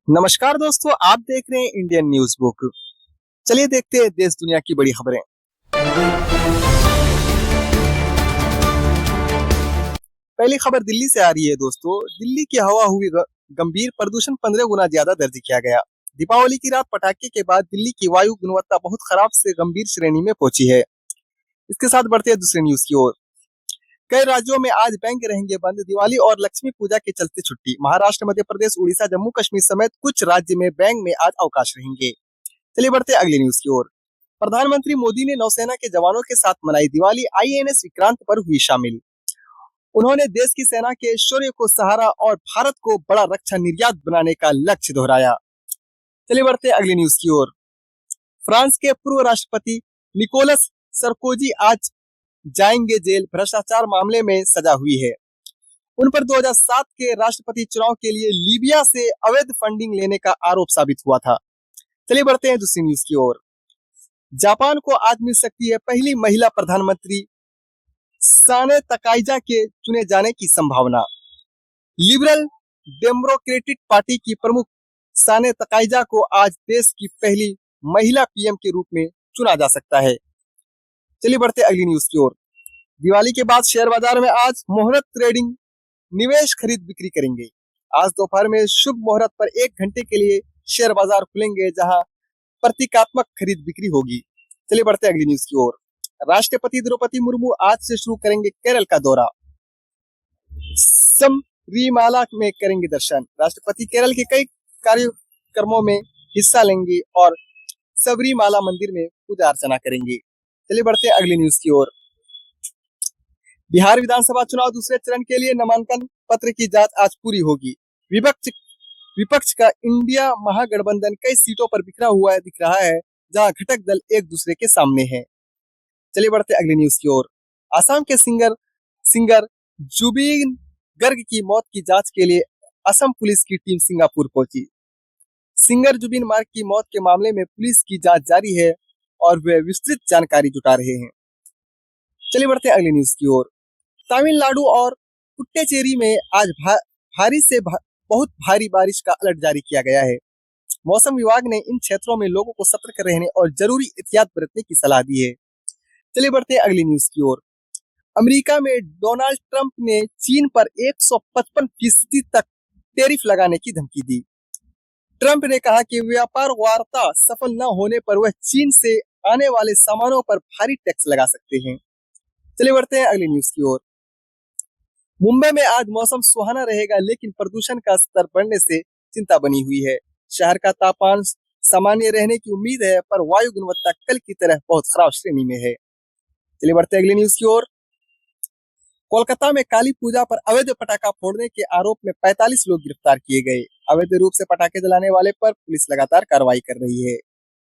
नमस्कार दोस्तों, आप देख रहे हैं इंडियन न्यूज बुक। चलिए देखते हैं देश दुनिया की बड़ी खबरें। पहली खबर दिल्ली से आ रही है दोस्तों। दिल्ली की हवा हुई गंभीर, प्रदूषण 15 गुना ज्यादा दर्ज किया गया। दीपावली की रात पटाखे के बाद दिल्ली की वायु गुणवत्ता बहुत खराब से गंभीर श्रेणी में पहुंची है। इसके साथ बढ़ते हैं दूसरे न्यूज की ओर। कई राज्यों में आज बैंक रहेंगे बंद। दिवाली और लक्ष्मी पूजा के चलते छुट्टी। महाराष्ट्र, मध्य प्रदेश, उड़ीसा, जम्मू कश्मीर समेत कुछ राज्य में बैंक में आज अवकाश रहेंगे। चलिए बढ़ते हैं अगली न्यूज की ओर। प्रधानमंत्री मोदी ने नौसेना के जवानों के साथ मनाई दिवाली। आईएनएस विक्रांत पर हुई शामिल। उन्होंने देश की सेना के शौर्य को सहारा और भारत को बड़ा रक्षा निर्यात बनाने का लक्ष्य दोहराया। चलिए बढ़ते हैं अगली न्यूज की ओर। फ्रांस के पूर्व राष्ट्रपति निकोलस सरकोजी आज जाएंगे जेल। भ्रष्टाचार मामले में सजा हुई है। उन पर 2007 के राष्ट्रपति चुनाव के लिए लीबिया से अवैध फंडिंग लेने का आरोप साबित हुआ था। चलिए बढ़ते हैं दूसरी न्यूज की ओर। जापान को आज मिल सकती है पहली महिला प्रधानमंत्री। साने तकाइजा के चुने जाने की संभावना। लिबरल डेमोक्रेटिक पार्टी की प्रमुख साने तकाइजा को आज देश की पहली महिला पीएम के रूप में चुना जा सकता है। चलिए बढ़ते अगली न्यूज की ओर। दिवाली के बाद शेयर बाजार में आज मुहूर्त ट्रेडिंग निवेश खरीद बिक्री करेंगे। आज दोपहर में शुभ मुहूर्त पर 1 घंटे के लिए शेयर बाजार खुलेंगे, जहां प्रतीकात्मक खरीद बिक्री होगी। चलिए बढ़ते अगली न्यूज की ओर। राष्ट्रपति द्रौपदी मुर्मू आज से शुरू करेंगे केरल का दौरा। सबरीमाला में करेंगे दर्शन। राष्ट्रपति केरल के कई कार्यक्रमों में हिस्सा लेंगे और सबरीमाला मंदिर में पूजा अर्चना करेंगे। चलिए बढ़ते अगली न्यूज की ओर। बिहार विधानसभा चुनाव दूसरे चरण के लिए नामांकन पत्र की जांच आज पूरी होगी। विपक्ष का इंडिया महागठबंधन कई सीटों पर बिखरा हुआ दिख रहा है, जहां घटक दल एक दूसरे के सामने हैं। चलिए बढ़ते अगली न्यूज की ओर। असम के सिंगर जुबिन गर्ग की मौत की जांच के लिए असम पुलिस की टीम सिंगापुर पहुंची। सिंगर जुबिन मार्ग की मौत के मामले में पुलिस की जांच जारी है और वे विस्तृत जानकारी जुटा रहे हैं। चलिए बढ़ते अगली न्यूज की ओर। तमिलनाडु और पुट्टेचेरी में आज भारी से बहुत भारी बारिश का अलर्ट जारी किया गया है। मौसम विभाग ने इन क्षेत्रों में लोगों को सतर्क रहने और जरूरी एहतियात बरतने की सलाह दी है। चलिए बढ़ते हैं अगली न्यूज की ओर। अमेरिका में डोनाल्ड ट्रंप ने चीन पर 155% तक टैरिफ लगाने की धमकी दी। ट्रंप ने कहा कि व्यापार वार्ता सफल न होने पर वह चीन से आने वाले सामानों पर भारी टैक्स लगा सकते हैं। चलिए बढ़ते हैं अगली न्यूज की ओर। मुंबई में आज मौसम सुहाना रहेगा, लेकिन प्रदूषण का स्तर बढ़ने से चिंता बनी हुई है। शहर का तापमान सामान्य रहने की उम्मीद है, पर वायु गुणवत्ता कल की तरह बहुत खराब श्रेणी में है। चलिए बढ़ते अगली न्यूज की ओर। कोलकाता में काली पूजा पर अवैध पटाखा फोड़ने के आरोप में 45 लोग गिरफ्तार किए गए। अवैध रूप से पटाखे जलाने वाले पर पुलिस लगातार कार्रवाई कर रही है।